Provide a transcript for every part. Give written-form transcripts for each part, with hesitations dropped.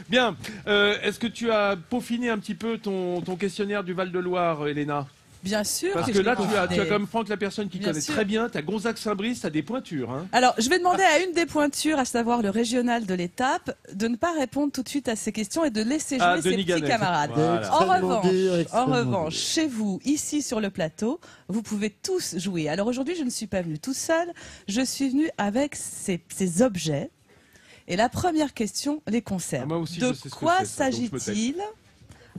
Bien. Est-ce que tu as peaufiné un petit peu ton questionnaire du Val-de-Loire, Elena? Bien sûr. Parce que là, tu as comme Franck la personne qui connaît très bien. Tu as Gonzague-Saint-Brice, tu as des pointures. Hein. Alors, je vais demander à une des pointures, à savoir le régional de l'étape, de ne pas répondre tout de suite à ces questions et de laisser jouer ses petits camarades. Voilà. En revanche, chez vous, ici sur le plateau, vous pouvez tous jouer. Alors aujourd'hui, je ne suis pas venue tout seul. Je suis venue avec ces objets. Et la première question les concerne. Moi aussi, de quoi s'agit-il?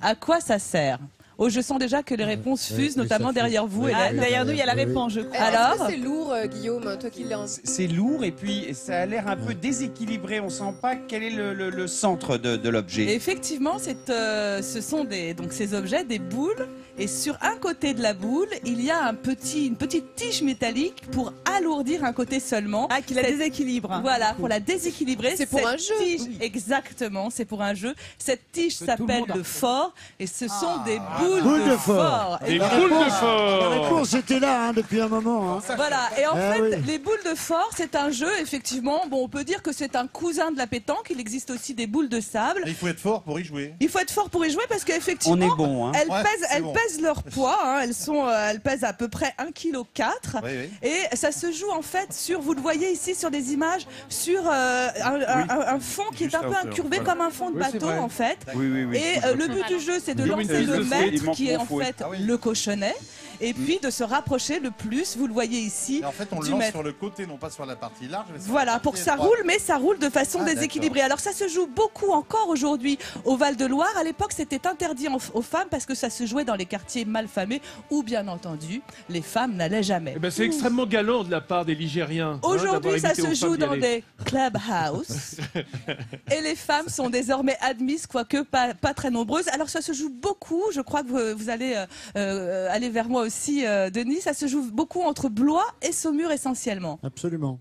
À quoi ça sert? Oh, je sens déjà que les réponses fusent, notamment derrière vous. Ah, derrière nous, il y a la réponse, je crois. Alors, c'est lourd, Guillaume, toi qui l'as. C'est lourd et puis ça a l'air un peu déséquilibré. On sent pas quel est le centre de l'objet. Effectivement, ce sont donc ces objets, des boules. Et sur un côté de la boule, il y a une petite tige métallique pour alourdir un côté seulement. Ah, qui la déséquilibre. Voilà, pour la déséquilibrer. C'est pour un jeu. Exactement, c'est pour un jeu. Cette tige s'appelle le fort et ce sont des boules de fort. Des boules de fort. La réponse était là depuis un moment. Hein. Voilà, et en fait, les boules de fort, c'est un jeu, effectivement. Bon, on peut dire que c'est un cousin de la pétanque. Il existe aussi des boules de sable. Et il faut être fort pour y jouer. Il faut être fort pour y jouer parce qu'effectivement, on est bon, hein. elles pèsent leur poids. Hein. Elles pèsent à peu près 1,4 kg. Et ça se joue en fait sur, vous le voyez ici sur des images, sur un fond qui est un peu incurvé comme un fond de bateau en fait. Et le but du jeu, c'est de lancer le maître qui est en fait le cochonnet. Et puis de se rapprocher le plus, vous le voyez ici. Et en fait, on le lance sur le côté, non pas sur la partie large. Mais voilà, pour que ça roule, mais ça roule de façon déséquilibrée. Alors ça se joue beaucoup encore aujourd'hui au Val-de-Loire. À l'époque, c'était interdit aux femmes parce que ça se jouait dans les quartiers malfamés où, bien entendu, les femmes n'allaient jamais. C'est extrêmement galant de la part des Ligériens. Aujourd'hui, ça se joue dans des clubhouses. Et les femmes sont désormais admises, quoique pas très nombreuses. Alors ça se joue beaucoup. Je crois que vous allez aller vers moi aussi, Denis. Ça se joue beaucoup entre Blois et Saumur essentiellement. Absolument.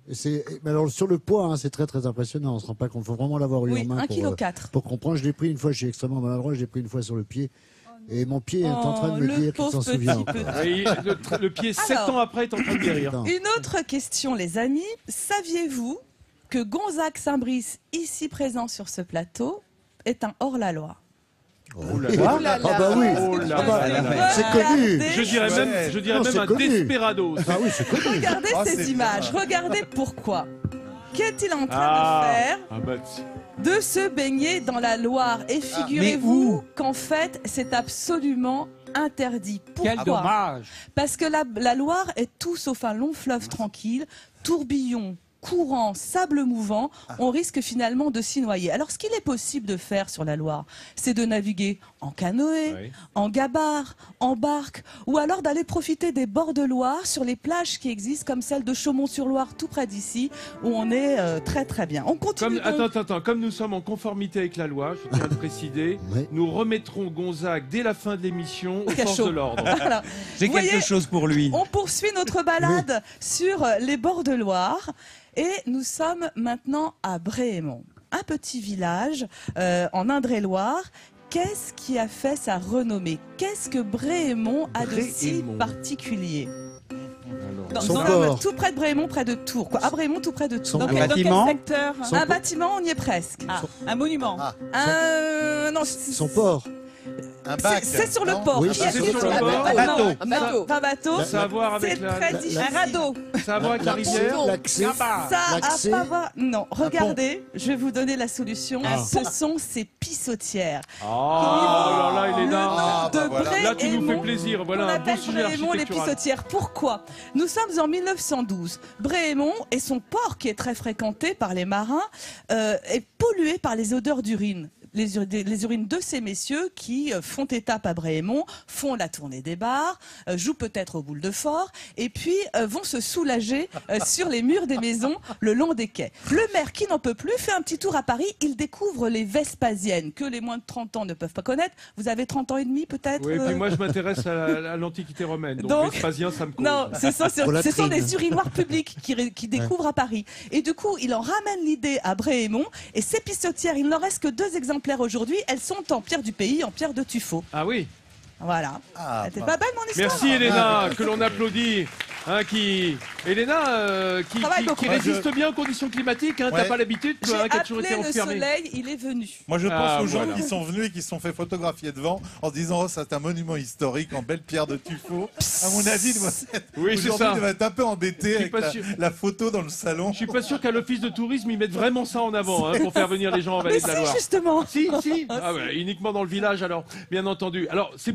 Mais alors sur le poids, c'est très très impressionnant. On se rend pas compte. Il faut vraiment l'avoir eu en main 1,4 kg. Pour comprendre. Je l'ai pris une fois. Je suis extrêmement maladroit. Je l'ai pris une fois sur le pied. Et mon pied est en train de me dire qu'il s'en souvient encore. Oui, le pied, 7 ans après, est en train de guérir. Une autre question, les amis. Saviez-vous que Gonzague-Saint-Brice, ici présent sur ce plateau, est un hors-la-loi? Oh là là. Ah bah oui. C'est connu. Je dirais même un desperado. Ah oui, c'est connu. Regardez ces images. Regardez pourquoi. Qu'est-il en train de faire? De se baigner dans la Loire. Et figurez-vous qu'en fait, c'est absolument interdit. Pourquoi? Quel dommage. Parce que la Loire est tout sauf un long fleuve tranquille, tourbillon, courant, sable mouvant, on risque finalement de s'y noyer. Alors ce qu'il est possible de faire sur la Loire, c'est de naviguer en canoë, en gabarre, en barque, ou alors d'aller profiter des bords de Loire sur les plages qui existent, comme celle de Chaumont-sur-Loire, tout près d'ici, où on est très très bien. On continue. Attends, comme nous sommes en conformité avec la loi, je tiens à le préciser, nous remettrons Gonzague dès la fin de l'émission aux forces de l'ordre. Voilà. J'ai quelque chose pour lui. On poursuit notre balade sur les bords de Loire. Et nous sommes maintenant à Bréhémont, un petit village en Indre-et-Loire. Qu'est-ce qui a fait sa renommée? Qu'est-ce que Bréhémont a de si particulier? Tout près de Bréhémont, près de Tours. À Bréhémont, tout près de Tours. Un bâtiment? Un bâtiment, on y est presque. Un monument? Non, son port. C'est sur le port. Oui, c'est sur le port. Un bateau. Ça a à voir avec un radeau. Ça a à voir avec la rivière. L'accès. Ça a pas voir. Non, regardez, je vais vous donner la solution. Ce sont ces pissotières. Oh là là, il est là. Là, tu nous fais plaisir. Voilà un beau sujet Bréhémont, les pissotières. Pourquoi? Nous sommes en 1912. Bréhémont et son port, qui est très fréquenté par les marins, est pollué par les odeurs d'urine. Les urines de ces messieurs qui font étape à Bréhémont, font la tournée des bars, jouent peut-être aux boules de fort, et puis vont se soulager sur les murs des maisons le long des quais. Le maire, qui n'en peut plus, fait un petit tour à Paris. Il découvre les Vespasiennes, que les moins de 30 ans ne peuvent pas connaître. Vous avez 30 ans et demi peut-être? Oui, et puis moi je m'intéresse à l'Antiquité romaine, donc Vespasien ça me cause. Non, ce sont des urinoirs publics qui découvrent à Paris. Et du coup, il en ramène l'idée à Bréhémont, et ces pissotières, il n'en reste que 2 exemplaires aujourd'hui, elles sont en pierre du pays, en pierre de tuffeau. Ah oui. Voilà. C'est pas belle mon histoire. Merci Elena, que l'on applaudit. Hein, Elena, qui résiste bien aux conditions climatiques, hein, t'as pas l'habitude, J'ai toi, qui a toujours été appelé le enfermé. soleil, il est venu. Moi, je pense aux gens voilà. qui sont venus et qui se sont fait photographier devant en se disant, oh, c'est un monument historique en belle pierre de tuffeau. À mon avis, oui, c'est ça. Il va être un peu embêté avec la photo dans le salon. Je suis pas sûr qu'à l'office de tourisme, ils mettent vraiment ça en avant, hein, pour faire venir les gens en Vallée de la Loire. Justement. Si. Ah, bah, uniquement dans le village, alors, bien entendu. Alors, c'est